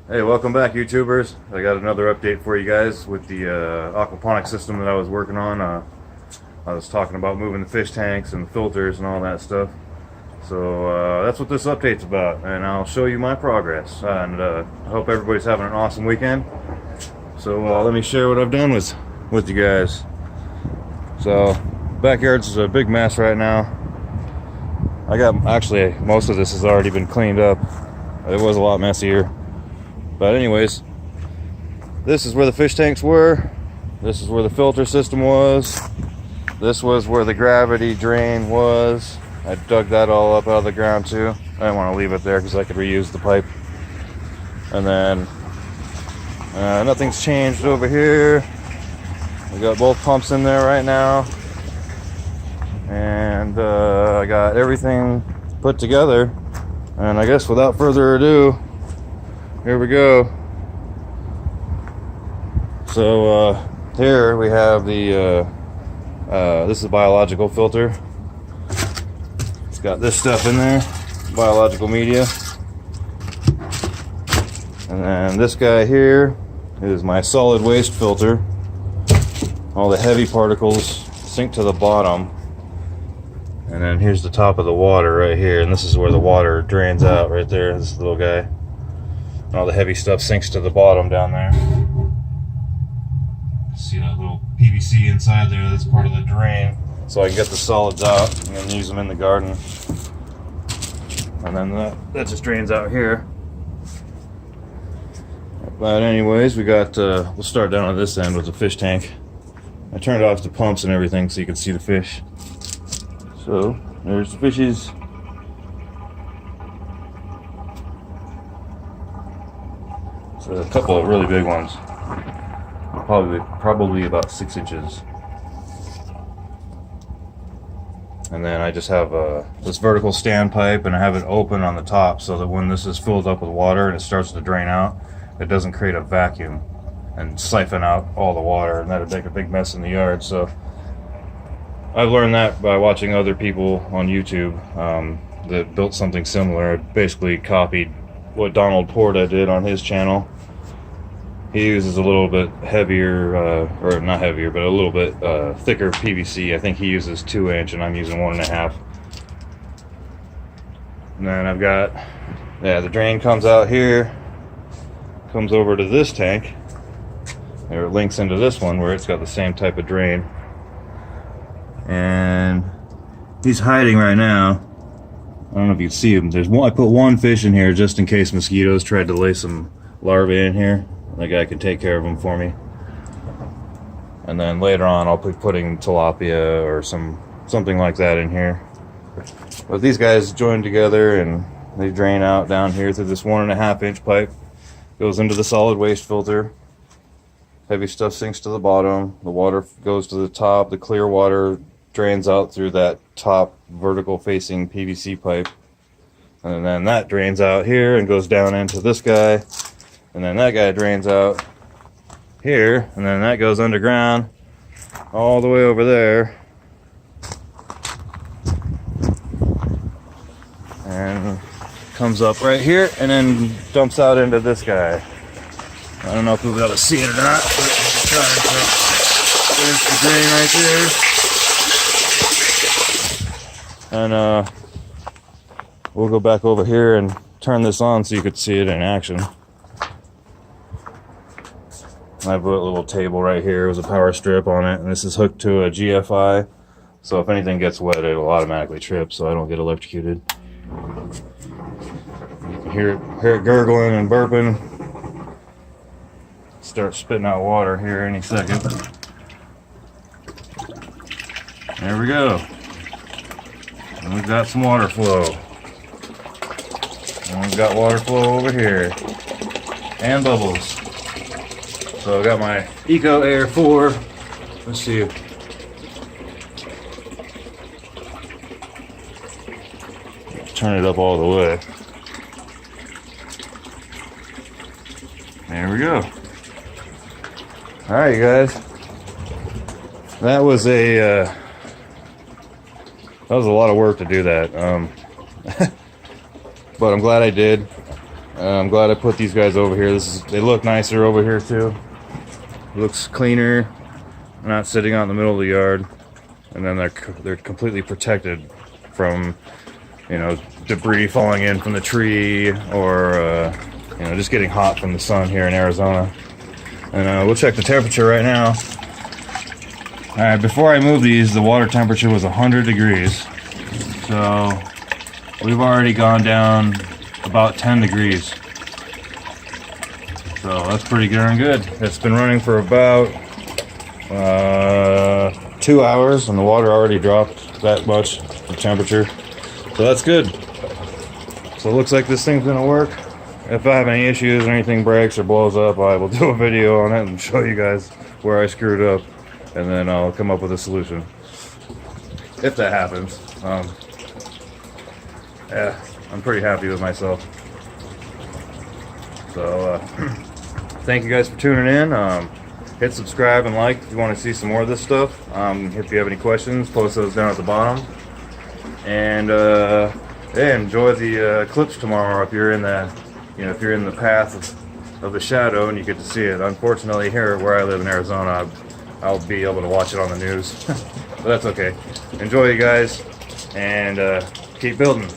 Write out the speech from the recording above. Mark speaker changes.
Speaker 1: Hey, welcome back, YouTubers. I got another update for you guys with the aquaponics system that I was working on. I was talking about moving the fish tanks and the filters and all that stuff. So that's what this update's about, and I'll show you my progress. And I hope everybody's having an awesome weekend. So let me share what I've done with you guys. So backyard's a big mess right now. Actually, most of this has already been cleaned up. It was a lot messier. But anyways, this is where the fish tanks were. This is where the filter system was. This was where the gravity drain was. I dug that all up out of the ground too. I didn't want to leave it there because I could reuse the pipe. And then nothing's changed over here. We got both pumps in there right now. And I got everything put together. And I guess without further ado, here we go. So here we have the this is a biological filter. It's got this stuff in there, biological media. And then this guy here is my solid waste filter. All the heavy particles sink to the bottom. And then here's the top of the water right here, and this is where the water drains out right there, this little guy. And all the heavy stuff sinks to the bottom down there. See that little PVC inside there? That's part of the drain. So I can get the solids out and then use them in the garden. And then that just drains out here. But anyways, we got, we'll start down on this end with the fish tank. I turned off the pumps and everything so you can see the fish. So there's the fishes. So a couple of really big ones, probably about 6 inches. And then I just have this vertical standpipe, and I have it open on the top so that when this is filled up with water and it starts to drain out, it doesn't create a vacuum and siphon out all the water, and that'd make a big mess in the yard. So I've learned that by watching other people on YouTube that built something similar. I basically copied what Donald Porta did on his channel. He uses a little bit heavier, or not heavier, but a little bit thicker PVC. I think he uses 2-inch and I'm using 1.5. And then I've got, the drain comes out here, comes over to this tank, or it links into this one where it's got the same type of drain. And he's hiding right now. I don't know if you can see him. I put one fish in here just in case mosquitoes tried to lay some larvae in here. That guy can take care of them for me. And then later on I'll be putting tilapia or something like that in here. But these guys join together and they drain out down here through this 1.5-inch pipe. Goes into the solid waste filter. Heavy stuff sinks to the bottom. The water goes to the top. The clear water drains out through that top vertical facing PVC pipe. And then that drains out here and goes down into this guy. And then that guy drains out here, and then that goes underground all the way over there. And comes up right here and then dumps out into this guy. I don't know if we'll be able to see it or not, but there's the drain right there. And we'll go back over here and turn this on so you could see it in action. I put a little table right here with a power strip on it, and this is hooked to a GFI, so if anything gets wet it'll automatically trip so I don't get electrocuted. You can hear it gurgling and burping. Start spitting out water here any second. There we go. And we've got some water flow. And we've got water flow over here. And bubbles. So I got my Eco Air 4. Let's see. Turn it up all the way. There we go. Alright, you guys. That was a lot of work to do that. But I'm glad I did. I'm glad I put these guys over here. They look nicer over here too. Looks cleaner. Not sitting out in the middle of the yard, and then they're completely protected from, you know, debris falling in from the tree, or you know, just getting hot from the sun here in Arizona. And we'll check the temperature right now. All right, before I move these, the water temperature was 100 degrees. So we've already gone down about 10 degrees. So that's pretty darn good. It's been running for about 2 hours, and the water already dropped that much of temperature. So that's good. So it looks like this thing's gonna work. If I have any issues or anything breaks or blows up, I will do a video on it and show you guys where I screwed up, and then I'll come up with a solution if that happens. Yeah, I'm pretty happy with myself. So thank you guys for tuning in. Hit subscribe and like if you want to see some more of this stuff. If you have any questions, post those down at the bottom. And yeah, enjoy the eclipse tomorrow if you're in the, you know, if you're in the path of the shadow and you get to see it. Unfortunately, here where I live in Arizona, I'll be able to watch it on the news, but that's okay. Enjoy, you guys, and keep building.